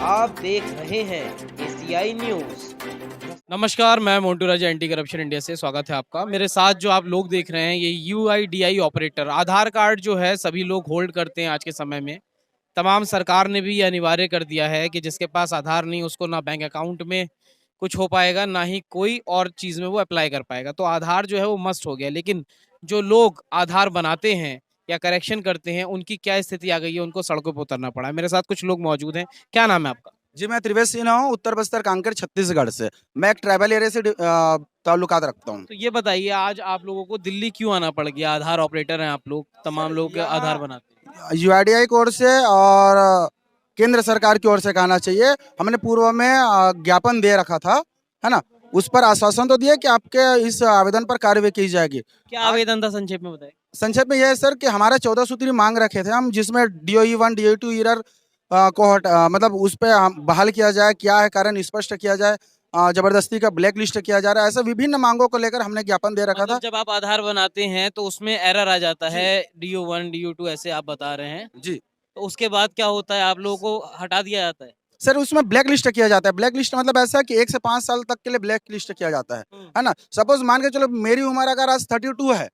आप देख रहे हैं एशियाई न्यूज। नमस्कार, मैं मोन्टू राजा एंटी करप्शन इंडिया से स्वागत है आपका। मेरे साथ जो आप लोग देख रहे हैं ये यूआईडीआई ऑपरेटर आधार कार्ड जो है सभी लोग होल्ड करते हैं आज के समय में। तमाम सरकार ने भी ये अनिवार्य कर दिया है कि जिसके पास आधार नहीं उसको ना बैंक अकाउंट में कुछ हो पाएगा, ना ही कोई और चीज़ में वो अप्लाई कर पाएगा। तो आधार जो है वो मस्ट हो गया। लेकिन जो लोग आधार बनाते हैं या करेक्शन करते हैं उनकी क्या स्थिति आ गई है, उनको सड़कों पर उतरना पड़ा है। मेरे साथ कुछ लोग मौजूद हैं। क्या नाम है आपका? जी, मैं त्रिवेश सिन्हा हूँ, उत्तर बस्तर कांकेर छत्तीसगढ़ से। मैं एक ट्राइबल एरिया से ताल्लुकात रखता हूँ। तो ये बताइए आज आप लोगों को दिल्ली क्यों आना पड़ गया? आधार ऑपरेटर हैं आप लोग, तमाम लोग के आधार बनाते हैं। यूआईडीआई की ओर से और केंद्र सरकार की ओर से कहना चाहिए, हमने पूर्व में ज्ञापन दे रखा था, है ना। उस पर आश्वासन तो दिया कि आपके इस आवेदन पर कार्रवाई की जाएगी। क्या आवेदन था, संक्षेप में बताइए। संक्षेप में यह है सर कि हमारा 14 सूत्री मांग रखे थे हम, जिसमें DOE 1 DOE 2 ईरर को मतलब उस पे बहाल किया जाए, क्या है कारण स्पष्ट किया जाए, जबरदस्ती का ब्लैक लिस्ट किया जा रहा है, ऐसे विभिन्न मांगों को लेकर हमने ज्ञापन दे रखा था। मतलब जब आप आधार बनाते हैं तो उसमें एरर आ जाता है, DO1 DO2 ऐसे आप बता रहे हैं, जी तो उसके बाद क्या होता है? आप लोगों को हटा दिया जाता है? सर, उसमें ब्लैक लिस्ट किया जाता है। ब्लैक लिस्ट मतलब ऐसा है कि 1 से 5 साल तक के लिए ब्लैक लिस्ट किया जाता है ना। सपोज मान के चलो मेरी उम्र अगर आज 32 है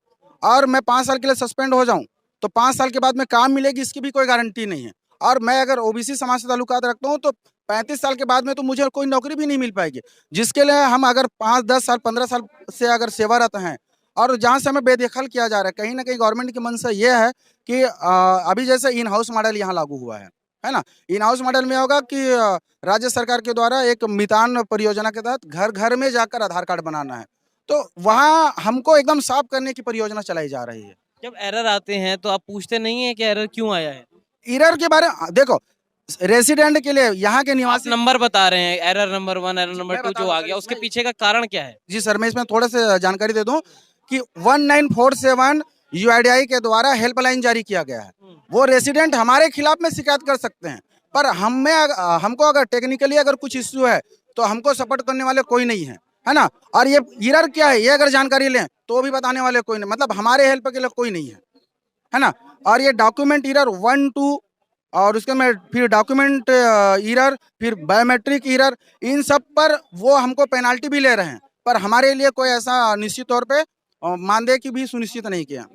और मैं 5 साल के लिए सस्पेंड हो जाऊं, तो 5 साल के बाद में काम मिलेगी इसकी भी कोई गारंटी नहीं है। और मैं अगर ओबीसी समाज से ताल्लुकात रखता हूँ तो 35 साल के बाद में तो मुझे कोई नौकरी भी नहीं मिल पाएगी, जिसके लिए हम अगर 5, 10 साल 15 साल से अगर सेवारत हैं और जहाँ से हमें बेदखल किया जा रहा है, कहीं ना कहीं गवर्नमेंट की मंशा ये है कि अभी जैसे इन हाउस मॉडल यहाँ लागू हुआ है ना। इन हाउस मॉडल में होगा कि राज्य सरकार के द्वारा एक मितान परियोजना के तहत घर घर में जाकर आधार कार्ड बनाना है, तो वहाँ हमको एकदम साफ करने की परियोजना चलाई जा रही है। जब एरर आते हैं तो आप पूछते नहीं है कि एरर क्यों आया है? एरर के बारे देखो, रेसिडेंट के लिए यहाँ के आप निवासी नंबर बता रहे हैं, एरर नंबर 1 एरर नंबर मैं 2 बता जो रहा आ हूँ गया, सर, उसके पीछे का कारण क्या है? जी सर, मैं इसमें थोड़ा सा जानकारी दे दूं कि 1947 यूआईडीआई के द्वारा हेल्पलाइन जारी किया गया है। वो रेसिडेंट हमारे खिलाफ में शिकायत कर सकते हैं, पर हमको अगर टेक्निकली अगर कुछ इश्यू है तो हमको सपोर्ट करने वाले कोई नहीं है ना। और ये एरर क्या है ये अगर जानकारी लें तो भी बताने वाले कोई नहीं, मतलब हमारे हेल्प के लिए कोई नहीं है ना। और ये डॉक्यूमेंट एरर 1 2 और उसके में फिर डॉक्यूमेंट एरर, फिर बायोमेट्रिक एरर, इन सब पर वो हमको पेनाल्टी भी ले रहे हैं, पर हमारे लिए कोई ऐसा निश्चित तौर पे मानदेय की भी सुनिश्चित नहीं किया।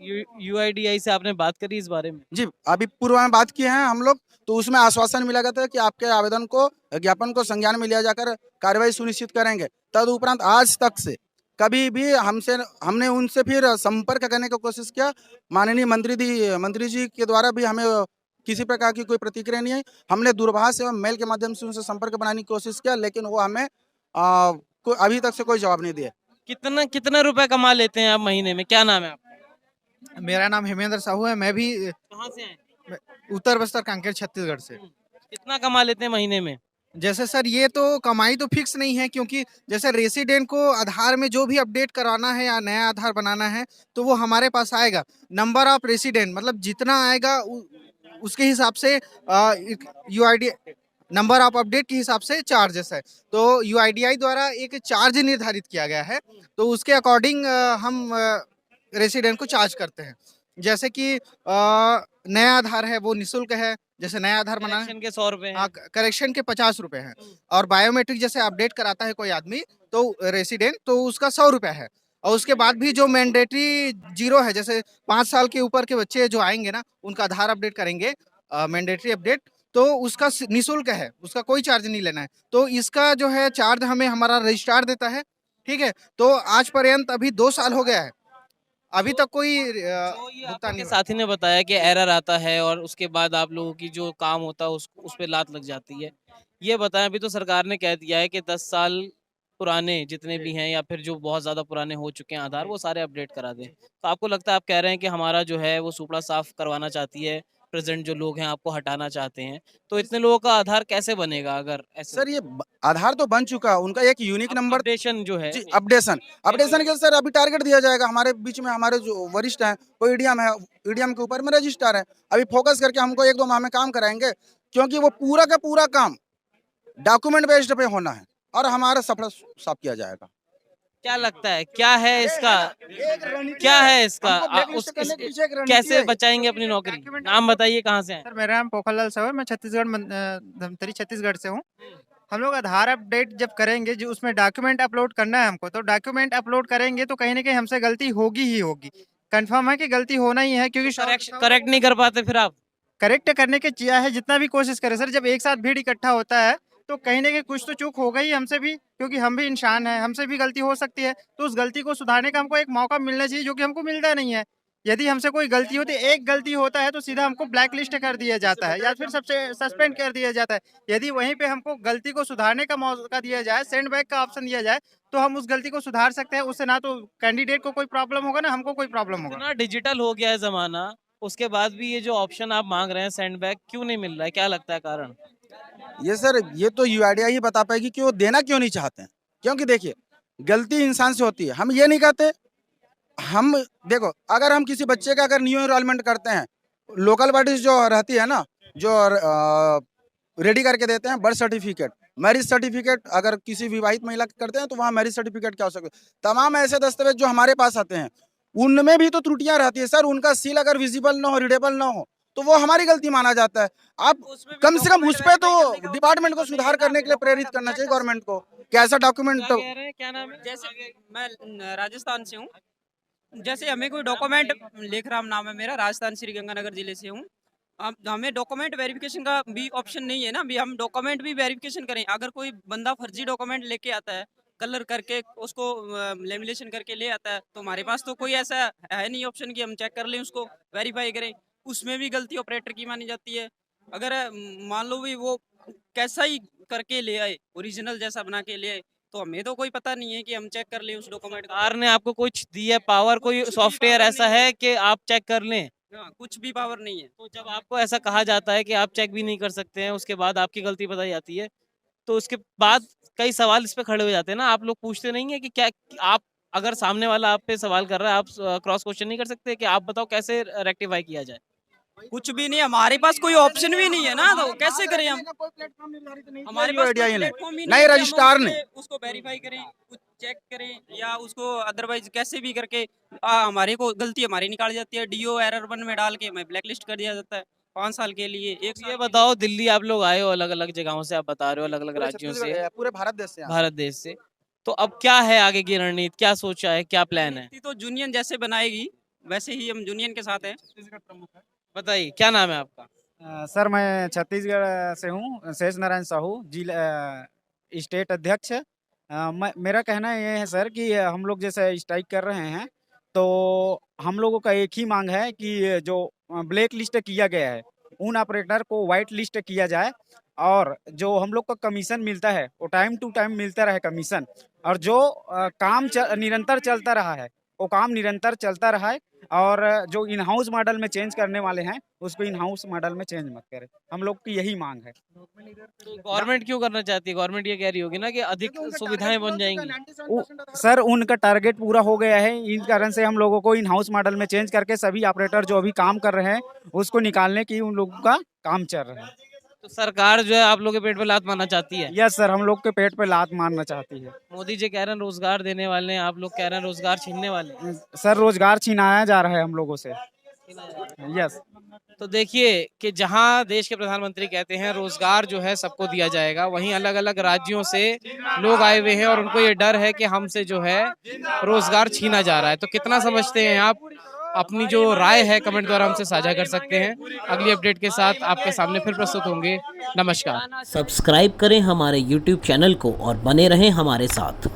यूआईडीआई से आपने बात करी इस बारे में? जी, अभी पूर्व में बात किए हैं हम लोग, तो उसमें आश्वासन मिला गया था कि आपके आवेदन को, ज्ञापन को संज्ञान में लिया जाकर कार्रवाई सुनिश्चित करेंगे। तदुपरांत आज तक से कभी भी हमने उनसे फिर संपर्क करने की कोशिश किया। माननीय मंत्री जी के द्वारा भी हमें किसी प्रकार की कोई प्रतिक्रिया नहीं आई। हमने दूरभाष एवं मेल के माध्यम से उनसे संपर्क बनाने की कोशिश किया, लेकिन वो हमें अभी तक से कोई जवाब नहीं दिया। कितना कितना रुपए कमा लेते हैं आप महीने में? क्या नाम है आपका? मेरा नाम हेमेंद्र साहू है। मैं भी कहाँ से हैं? उत्तर बस्तर कांकेर छत्तीसगढ़ से। कितना कमा लेते हैं महीने में? जैसे सर ये तो कमाई तो फिक्स नहीं है, क्योंकि जैसे रेसिडेंट को आधार में जो भी अपडेट कराना है या नया आधार बनाना है तो वो हमारे पास आएगा। नंबर ऑफ रेसिडेंट मतलब जितना आएगा उसके हिसाब से यूआईडी नंबर ऑफ अपडेट के हिसाब से चार्जेस है। तो यूआईडीआई द्वारा एक चार्ज निर्धारित किया गया है, तो उसके अकॉर्डिंग हम रेसिडेंट को चार्ज करते हैं। जैसे कि नया आधार है वो निःशुल्क है, जैसे नया आधार बनाना है करेक्शन के 100 रुपए हैं। हाँ, करेक्शन के 50 रुपए हैं। और बायोमेट्रिक जैसे अपडेट कराता है कोई आदमी तो रेसिडेंट, तो उसका 100 रुपए है। और उसके बाद भी जो मैंडेटरी जीरो है, जैसे 5 साल के ऊपर के बच्चे जो आएंगे ना उनका आधार अपडेट करेंगे, मैंडेटरी अपडेट, तो उसका निःशुल्क है, उसका कोई चार्ज नहीं लेना है। तो इसका जो है चार्ज हमें हमारा रजिस्ट्रार देता है, ठीक है। तो आज पर्यंत अभी 2 साल हो गया है, अभी तक कोई तो ये भुगतान आपके नहीं हुआ। साथी ने बताया कि एरर आता है और उसके बाद आप लोगों की जो काम होता है उस पे लात लग जाती है। ये बताएं, अभी तो सरकार ने कह दिया है कि 10 साल पुराने जितने भी हैं या फिर जो बहुत ज़्यादा पुराने हो चुके हैं आधार, वो सारे अपडेट करा दें। तो आपको लगता है, आप कह रहे हैं कि हमारा जो है वो सुपड़ा साफ करवाना चाहती है, प्रेजेंट जो लोग हैं आपको हटाना चाहते हैं, तो इतने लोगों का आधार कैसे बनेगा अगर ऐसे? सर, ये आधार तो बन चुका है, उनका एक यूनिक नंबर। अपडेशन जो है, जी, अपडेशन के सर अभी टारगेट दिया जाएगा। हमारे बीच में हमारे जो वरिष्ठ हैं वो ईडीएम है, ईडीएम के ऊपर में रजिस्ट्रार है। अभी फोकस करके हमको 1 2 माह में काम कराएंगे, क्योंकि वो पूरा का पूरा काम डॉक्यूमेंट बेस्ड पे होना है और हमारा सफल साफ किया जाएगा। क्या लगता है क्या है इसका, क्या है इसका हमको blacklist करने के पीछे एक रणनीति कैसे है। बचाएंगे अपनी नौकरी? नाम बताइए कहाँ से हैं? सर मेरा नाम पोखरलाल सर है, मैं धमतरी छत्तीसगढ़ से हूँ। हम लोग आधार अपडेट जब करेंगे जो उसमें डॉक्यूमेंट अपलोड करना है हमको, तो डॉक्यूमेंट अपलोड करेंगे तो कहीं ना कहीं हमसे गलती होगी ही होगी। कंफर्म है कि गलती होना ही है, क्योंकि करेक्ट नहीं कर पाते फिर आप? करेक्ट करने के चिया है जितना भी कोशिश करें सर, जब एक साथ भीड़ इकट्ठा होता है तो कहीं ना कहीं कुछ तो चूक हो गई हमसे भी, क्योंकि हम भी इंसान हैं, हमसे भी गलती हो सकती है। तो उस गलती को सुधारने का हमको एक मौका मिलना चाहिए, जो कि हमको मिलता नहीं है। यदि हमसे कोई गलती होती है, एक गलती होता है तो सीधा हमको ब्लैक लिस्ट कर दिया जाता है या फिर सबसे सस्पेंड कर दिया जाता है। यदि वहीं पे हमको गलती को सुधारने का मौका दिया जाए, सेंड बैक का ऑप्शन दिया जाए, तो हम उस गलती को सुधार सकते हैं। उससे ना तो कैंडिडेट को कोई प्रॉब्लम होगा, ना हमको कोई प्रॉब्लम होगा। इतना डिजिटल हो गया है जमाना, उसके बाद भी ये जो ऑप्शन आप मांग रहे हैं सेंड बैक क्यों नहीं मिल रहा है? क्या लगता है कारण? ये सर ये तो यूआईडीआई ही बता पाएगी कि वो देना क्यों नहीं चाहते हैं। क्योंकि देखिए गलती इंसान से होती है, हम ये नहीं कहते। हम देखो अगर हम किसी बच्चे का अगर न्यू एनरोलमेंट करते हैं, लोकल बॉडीज जो रहती है ना, जो रेडी करके देते हैं बर्थ सर्टिफिकेट, मैरिज सर्टिफिकेट, अगर किसी विवाहित महिला के करते हैं तो वहाँ मैरिज सर्टिफिकेट क्या हो सकता है। तमाम ऐसे दस्तावेज जो हमारे पास आते हैं उनमें भी तो त्रुटियां रहती है सर। उनका सील अगर विजिबल ना हो, रीडेबल ना हो, तो वो हमारी गलती माना जाता है। आप कम से कम उस पे तो डिपार्टमेंट को सुधार करने के लिए प्रेरित करना चाहिए गवर्नमेंट को कि ऐसा डॉक्यूमेंट। क्या कह रहे हैं, क्या नाम है? जैसे मैं राजस्थान से हूँ, जैसे हमें कोई डॉक्यूमेंट, लेखराम नाम है मेरा, राजस्थान श्री गंगानगर जिले से हूँ। अब हमें डॉक्यूमेंट वेरिफिकेशन का भी ऑप्शन नहीं है ना, भी हम डॉक्यूमेंट भी वेरिफिकेशन करें। अगर कोई बंदा फर्जी डॉक्यूमेंट लेके आता है, कलर करके उसको लेमिनेशन करके ले आता है, तो हमारे पास तो कोई ऐसा है नहीं ऑप्शन कि हम चेक कर लें, उसको वेरीफाई करें। उसमें भी गलती ऑपरेटर की मानी जाती है। अगर मान लो भी वो कैसा ही करके ले आए, ओरिजिनल जैसा बना के ले आए, तो हमें तो कोई पता नहीं है कि हम चेक कर लें उस डॉक्यूमेंट का। सरकार ने आपको कुछ दी है पावर, कोई सॉफ्टवेयर ऐसा है कि आप चेक कर लें? हाँ, कुछ भी पावर नहीं है। तो जब आपको ऐसा कहा जाता है कि आप चेक भी नहीं कर सकते हैं, उसके बाद आपकी गलती बताई जाती है, तो उसके बाद कई सवाल इस पे खड़े हो जाते हैं ना। आप लोग पूछते नहीं है कि क्या आप, अगर सामने वाला आप पे सवाल कर रहा है, आप क्रॉस क्वेश्चन नहीं कर सकते कि आप बताओ कैसे रेक्टिफाई किया जाए? कुछ भी नहीं, हमारे पास कोई ऑप्शन भी नहीं है ना, तो कैसे करें हम? हमारे पास आइडिया ही प्लेटफॉर्म ही नहीं है कि हम रजिस्ट्रार उस ने। पे उसको वेरीफाई करें, कुछ चेक करें, या उसको अदरवाइज कैसे भी करके हमारे को गलती हमारी निकाल जाती है। डीओ एरर 1 में डाल के हमें ब्लैक लिस्ट कर दिया जाता है 5 साल के लिए। एक ये बताओ, दिल्ली आप लोग आए हो, अलग अलग जगहों से आप बता रहे हो, अलग अलग पूरे राज्यों से, छत्तीसगढ़, पूरे भारत देश से यहाँ। भारत देश से, तो अब क्या है आगे की रणनीति? क्या सोचा है, क्या प्लान है? तो यूनियन जैसे बनाएगी वैसे ही हम यूनियन के साथ हैं। बताइए क्या नाम है आपका? सर मैं छत्तीसगढ़ से हूँ, शेष नारायण साहू जिला स्टेट अध्यक्ष। मेरा कहना ये है सर कि हम लोग जैसे स्ट्राइक कर रहे हैं, तो हम लोगों का एक ही मांग है कि जो ब्लैक लिस्ट किया गया है उन ऑपरेटर को वाइट लिस्ट किया जाए, और जो हम लोग का कमीशन मिलता है वो टाइम टू टाइम मिलता रहे कमीशन, और जो काम निरंतर चलता रहा है वो काम निरंतर चलता रहा है, और जो इन हाउस मॉडल में चेंज करने वाले हैं उसको इन हाउस मॉडल में चेंज मत करें। हम लोग की यही मांग है। तो गवर्नमेंट क्यों करना चाहती है? गवर्नमेंट ये कह रही होगी ना कि अधिक सुविधाएं बन जाएंगी। सर उनका टारगेट पूरा हो गया है, इन कारण से हम लोगों को इन हाउस मॉडल में चेंज करके सभी ऑपरेटर जो अभी काम कर रहे हैं उसको निकालने की उन लोगों का काम चल रहा है। तो सरकार जो है आप लोगों के पेट पे लात मारना चाहती है? यस सर, हम लोग के पेट पे लात मारना चाहती है। मोदी जी कह रहे हैं रोजगार देने वाले हैं, आप लोग कह रहे हैं रोजगार छीनने वाले हैं। सर रोजगार छीनाया जा रहा है हम लोगों से। यस। तो देखिए कि जहां देश के प्रधानमंत्री कहते हैं रोजगार जो है सबको दिया जाएगा, वहीं अलग अलग राज्यों से लोग आए हुए हैं और उनको ये डर है कि हमसे जो है रोजगार छीना जा रहा है। तो कितना समझते हैं आप? अपनी जो राय है कमेंट द्वारा हमसे साझा कर सकते हैं। अगली अपडेट के साथ आपके सामने फिर प्रस्तुत होंगे। नमस्कार। सब्सक्राइब करें हमारे YouTube चैनल को और बने रहें हमारे साथ।